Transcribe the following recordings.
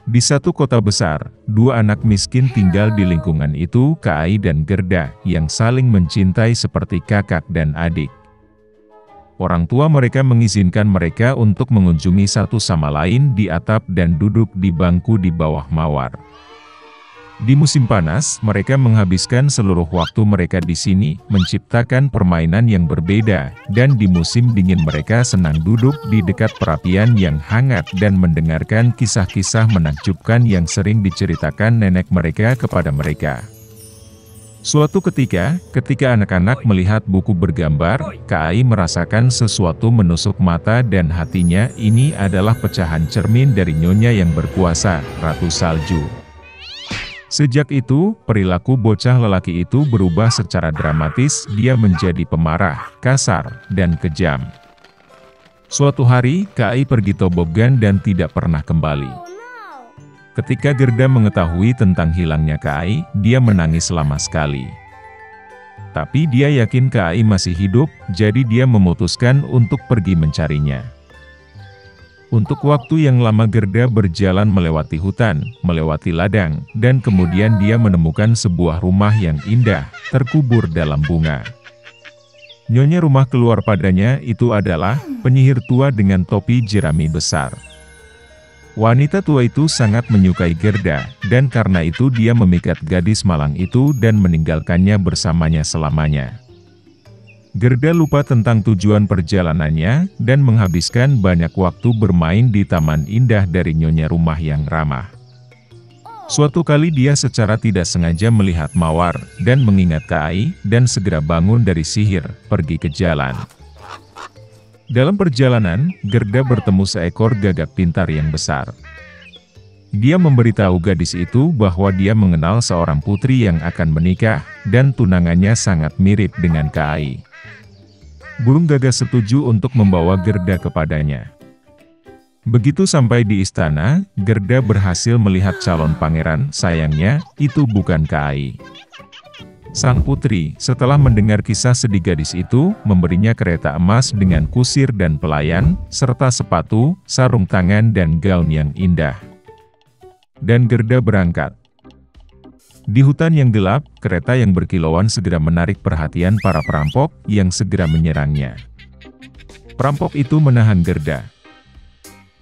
Di satu kota besar, dua anak miskin tinggal di lingkungan itu, Kai dan Gerda, yang saling mencintai seperti kakak dan adik. Orang tua mereka mengizinkan mereka untuk mengunjungi satu sama lain di atap dan duduk di bangku di bawah mawar. Di musim panas, mereka menghabiskan seluruh waktu mereka di sini, menciptakan permainan yang berbeda, dan di musim dingin mereka senang duduk di dekat perapian yang hangat dan mendengarkan kisah-kisah menakjubkan yang sering diceritakan nenek mereka kepada mereka. Suatu ketika anak-anak melihat buku bergambar, Kai merasakan sesuatu menusuk mata dan hatinya. Ini adalah pecahan cermin dari Nyonya yang berkuasa, Ratu Salju. Sejak itu, perilaku bocah lelaki itu berubah secara dramatis. Dia menjadi pemarah, kasar, dan kejam. Suatu hari, Kai pergi tobogan dan tidak pernah kembali. Ketika Gerda mengetahui tentang hilangnya Kai, dia menangis lama sekali. Tapi dia yakin Kai masih hidup, jadi dia memutuskan untuk pergi mencarinya. Untuk waktu yang lama Gerda berjalan melewati hutan, melewati ladang, dan kemudian dia menemukan sebuah rumah yang indah, terkubur dalam bunga. Nyonya rumah keluar padanya itu adalah penyihir tua dengan topi jerami besar. Wanita tua itu sangat menyukai Gerda, dan karena itu dia memikat gadis malang itu dan meninggalkannya bersamanya selamanya. Gerda lupa tentang tujuan perjalanannya, dan menghabiskan banyak waktu bermain di taman indah dari Nyonya rumah yang ramah. Suatu kali dia secara tidak sengaja melihat mawar, dan mengingat Kai, dan segera bangun dari sihir, pergi ke jalan. Dalam perjalanan, Gerda bertemu seekor gagak pintar yang besar. Dia memberitahu gadis itu bahwa dia mengenal seorang putri yang akan menikah, dan tunangannya sangat mirip dengan Kai. Burung gagak setuju untuk membawa Gerda kepadanya. Begitu sampai di istana, Gerda berhasil melihat calon pangeran. Sayangnya, itu bukan Kai. Sang putri, setelah mendengar kisah sedih gadis itu, memberinya kereta emas dengan kusir dan pelayan, serta sepatu, sarung tangan dan gaun yang indah. Dan Gerda berangkat. Di hutan yang gelap, kereta yang berkilauan segera menarik perhatian para perampok, yang segera menyerangnya. Perampok itu menahan Gerda.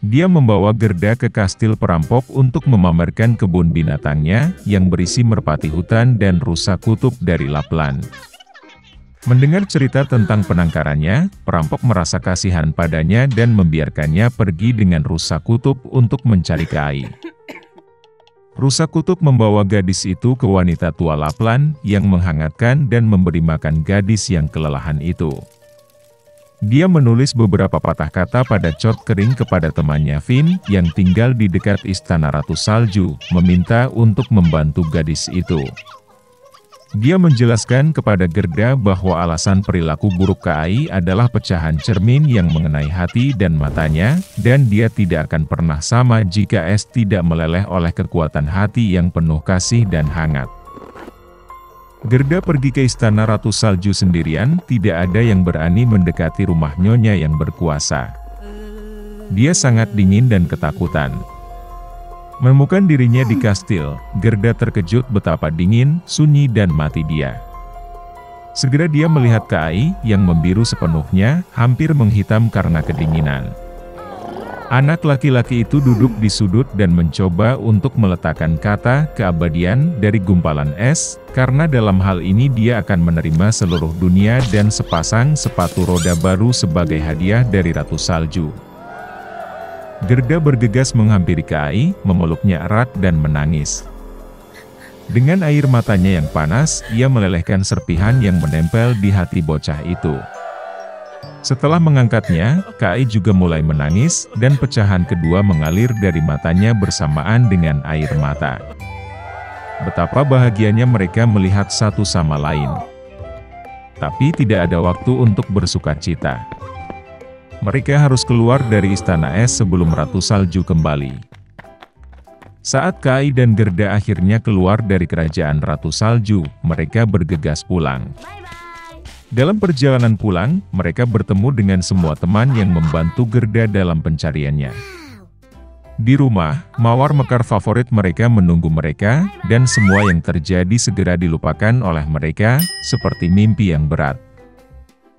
Dia membawa Gerda ke kastil perampok untuk memamerkan kebun binatangnya, yang berisi merpati hutan dan rusa kutub dari Lapland. Mendengar cerita tentang penangkarannya, perampok merasa kasihan padanya dan membiarkannya pergi dengan rusa kutub untuk mencari Kai. Rusa kutub membawa gadis itu ke wanita tua Lapland, yang menghangatkan dan memberi makan gadis yang kelelahan itu. Dia menulis beberapa patah kata pada cat kering kepada temannya Finn, yang tinggal di dekat istana Ratu Salju, meminta untuk membantu gadis itu. Dia menjelaskan kepada Gerda bahwa alasan perilaku buruk Kai adalah pecahan cermin yang mengenai hati dan matanya, dan dia tidak akan pernah sama jika es tidak meleleh oleh kekuatan hati yang penuh kasih dan hangat. Gerda pergi ke istana Ratu Salju sendirian, tidak ada yang berani mendekati rumah Nyonya yang berkuasa. Dia sangat dingin dan ketakutan. Menemukan dirinya di kastil, Gerda terkejut betapa dingin, sunyi dan mati dia. Segera dia melihat Kai, yang membiru sepenuhnya, hampir menghitam karena kedinginan. Anak laki-laki itu duduk di sudut dan mencoba untuk meletakkan kata keabadian dari gumpalan es, karena dalam hal ini dia akan menerima seluruh dunia dan sepasang sepatu roda baru sebagai hadiah dari Ratu Salju. Gerda bergegas menghampiri Kai, memeluknya erat dan menangis. Dengan air matanya yang panas, ia melelehkan serpihan yang menempel di hati bocah itu. Setelah mengangkatnya, Kai juga mulai menangis, dan pecahan kedua mengalir dari matanya bersamaan dengan air mata. Betapa bahagianya mereka melihat satu sama lain. Tapi tidak ada waktu untuk bersukacita. Mereka harus keluar dari istana es sebelum Ratu Salju kembali. Saat Kai dan Gerda akhirnya keluar dari kerajaan Ratu Salju, mereka bergegas pulang. Dalam perjalanan pulang, mereka bertemu dengan semua teman yang membantu Gerda dalam pencariannya. Di rumah, mawar mekar favorit mereka menunggu mereka, dan semua yang terjadi segera dilupakan oleh mereka, seperti mimpi yang berat.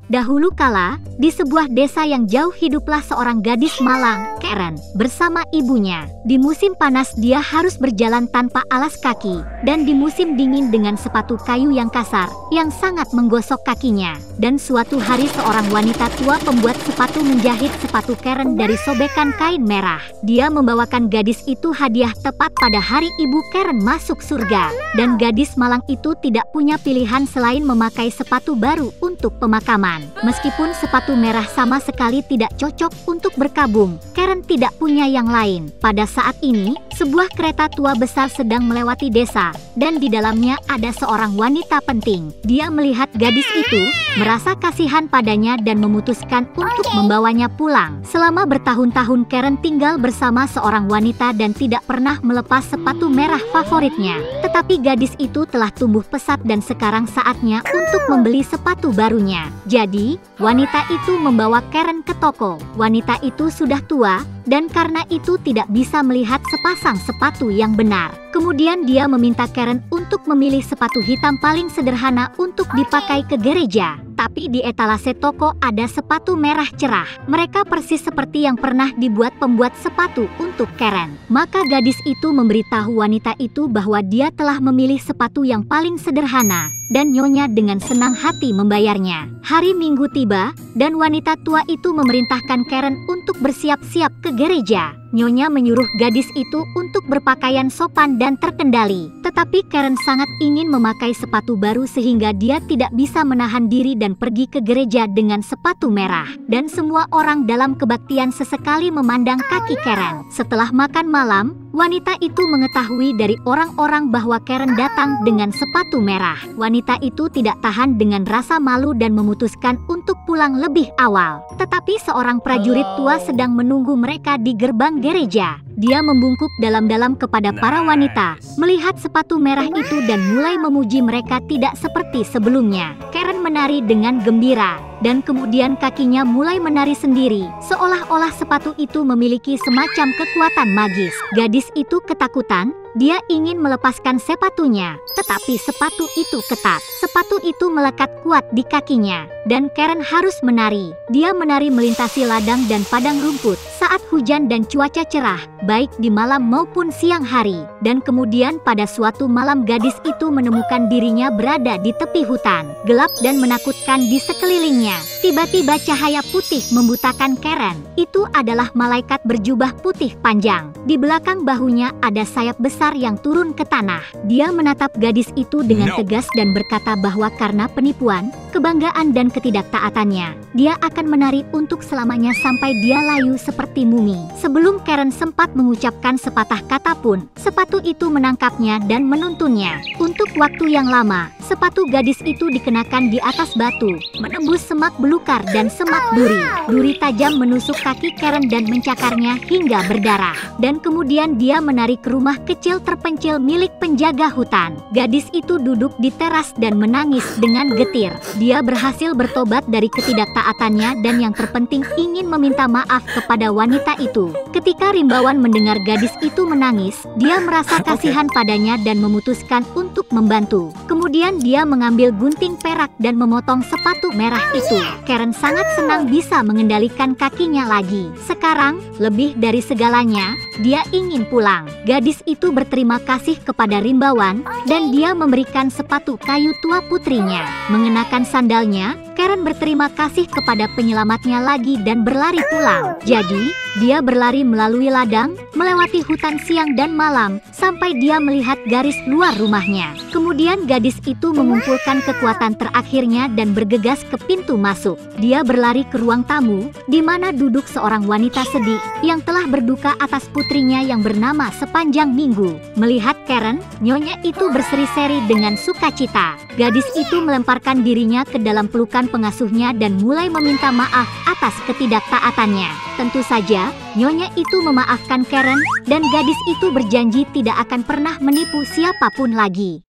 Dahulu kala, di sebuah desa yang jauh hiduplah seorang gadis malang, Karen, bersama ibunya. Di musim panas dia harus berjalan tanpa alas kaki, dan di musim dingin dengan sepatu kayu yang kasar, yang sangat menggosok kakinya. Dan suatu hari seorang wanita tua pembuat sepatu menjahit sepatu Karen dari sobekan kain merah. Dia membawakan gadis itu hadiah tepat pada hari ibu Karen masuk surga. Dan gadis malang itu tidak punya pilihan selain memakai sepatu baru untuk pemakaman. Meskipun sepatu merah sama sekali tidak cocok untuk berkabung, Karen tidak punya yang lain. Pada saat ini, sebuah kereta tua besar sedang melewati desa, dan di dalamnya ada seorang wanita penting. Dia melihat gadis itu, merasa kasihan padanya dan memutuskan untuk membawanya pulang. Selama bertahun-tahun Karen tinggal bersama seorang wanita dan tidak pernah melepas sepatu merah favoritnya. Tetapi gadis itu telah tumbuh pesat dan sekarang saatnya untuk membeli sepatu barunya. Jadi, wanita itu membawa Karen ke toko. Wanita itu sudah tua, dan karena itu tidak bisa melihat sepasang sepatu yang benar. Kemudian dia meminta Karen untuk memilih sepatu hitam paling sederhana untuk dipakai ke gereja. Tapi di etalase toko ada sepatu merah cerah. Mereka persis seperti yang pernah dibuat pembuat sepatu untuk Karen. Maka gadis itu memberitahu wanita itu bahwa dia telah memilih sepatu yang paling sederhana, dan nyonya dengan senang hati membayarnya. Hari Minggu tiba, dan wanita tua itu memerintahkan Karen untuk bersiap-siap ke gereja. Nyonya menyuruh gadis itu untuk berpakaian sopan dan terkendali. Tetapi Karen sangat ingin memakai sepatu baru sehingga dia tidak bisa menahan diri dan pergi ke gereja dengan sepatu merah. Dan semua orang dalam kebaktian sesekali memandang kaki Karen. Setelah makan malam, wanita itu mengetahui dari orang-orang bahwa Karen datang dengan sepatu merah. Wanita itu tidak tahan dengan rasa malu dan memutuskan untuk pulang lebih awal. Tetapi seorang prajurit tua sedang menunggu mereka di gerbang gereja. Dia membungkuk dalam-dalam kepada para wanita, melihat sepatu merah itu dan mulai memuji mereka tidak seperti sebelumnya. Karen menari dengan gembira, dan kemudian kakinya mulai menari sendiri, seolah-olah sepatu itu memiliki semacam kekuatan magis. Gadis itu ketakutan, dia ingin melepaskan sepatunya, tetapi sepatu itu ketat. Sepatu itu melekat kuat di kakinya, dan Karen harus menari. Dia menari melintasi ladang dan padang rumput, saat hujan dan cuaca cerah, baik di malam maupun siang hari. Dan kemudian pada suatu malam gadis itu menemukan dirinya berada di tepi hutan, gelap dan menakutkan di sekelilingnya. Tiba-tiba cahaya putih membutakan Karen. Itu adalah malaikat berjubah putih panjang. Di belakang bahunya ada sayap besar yang turun ke tanah. Dia menatap gadis itu dengan tegas dan berkata bahwa karena penipuan, kebanggaan dan ketidaktaatannya, dia akan menari untuk selamanya sampai dia layu seperti mumi. Sebelum Karen sempat mengucapkan sepatah kata pun, sepatu itu menangkapnya dan menuntunnya. Untuk waktu yang lama, sepatu gadis itu dikenakan di atas batu, menembus semak belukar dan semak duri. Duri tajam menusuk kaki Karen dan mencakarnya hingga berdarah. Dan kemudian dia menari ke rumah kecil terpencil milik penjaga hutan. Gadis itu duduk di teras dan menangis dengan getir. Dia berhasil bertobat dari ketidaktaatannya dan yang terpenting ingin meminta maaf kepada wanita itu. Ketika Rimbawan mendengar gadis itu menangis, dia merasa kasihan padanya dan memutuskan untuk membantu. Kemudian dia mengambil gunting perak dan memotong sepatu merah itu. Karen sangat senang bisa mengendalikan kakinya lagi. Sekarang, lebih dari segalanya, dia ingin pulang. Gadis itu berterima kasih kepada Rimbawan, dan dia memberikan sepatu kayu tua putrinya. Mengenakan sandalnya, Karen berterima kasih kepada penyelamatnya lagi dan berlari pulang. Jadi, dia berlari melalui ladang, melewati hutan siang dan malam, sampai dia melihat garis luar rumahnya. Kemudian gadis itu mengumpulkan kekuatan terakhirnya dan bergegas ke pintu masuk. Dia berlari ke ruang tamu, di mana duduk seorang wanita sedih, yang telah berduka atas putrinya yang bernama sepanjang minggu. Melihat Karen, nyonya itu berseri-seri dengan sukacita. Gadis itu melemparkan dirinya ke dalam pelukan pengasuhnya dan mulai meminta maaf atas ketidaktaatannya. Tentu saja, nyonya itu memaafkan Karen, dan gadis itu berjanji tidak akan pernah menipu siapapun lagi.